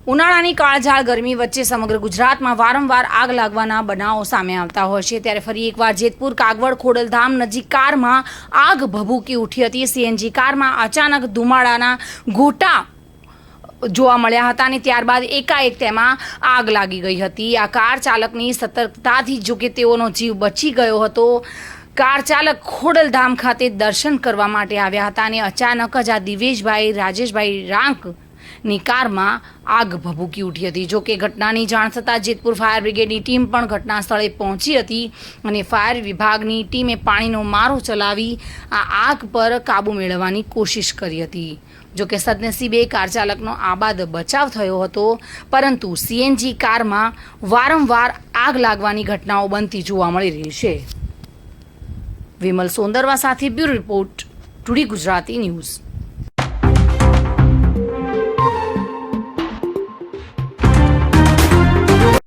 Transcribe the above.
ઉનાળાની કાળઝાળ ગરમી વચ્ચે સમગ્ર ગુજરાતમાં વારંવાર આગ લાગવાના બનાવો સામે આવતા હોય છે, ત્યારે ફરી એકવાર જેતપુર કાગવડ ખોડલધામ નજીક કારમાં આગ ભભૂકી ઉઠી હતી। સીએનજી કારમાં અચાનક ધુમાડાના ગોટા જોવા મળ્યા હતા અને ત્યારબાદ એકાએક તેમાં આગ લાગી ગઈ હતી। આ કાર ચાલકની સતર્કતાથી જોકે તેઓનો જીવ બચી ગયો હતો। કાર ચાલક ખોડલધામ ખાતે દર્શન કરવા માટે આવ્યા હતા અને અચાનક જ આ દિવેશભાઈ રાજેશભાઈ રાંકની કારમાં આગ ભભૂકી ઉઠી હતી। જો કે ઘટનાની જાણ થતાં જેતપુર ફાયર બ્રિગેડની ટીમ પણ ઘટના સ્થળે પહોંચી હતી અને ફાયર વિભાગની ટીમે પાણીનો મારો ચલાવી આ આગ પર કાબૂ મેળવવાની કોશિશ કરી હતી। જો કે સદનસીબે કાર ચાલકનો આબાદ બચાવ થયો હતો, પરંતુ સીએનજી કારમાં વારંવાર આગ લાગવાની ઘટનાઓ બનતી જોવા મળી રહી છે। વિમલ સોંદરવા સાથે bureau report, today Gujarati news.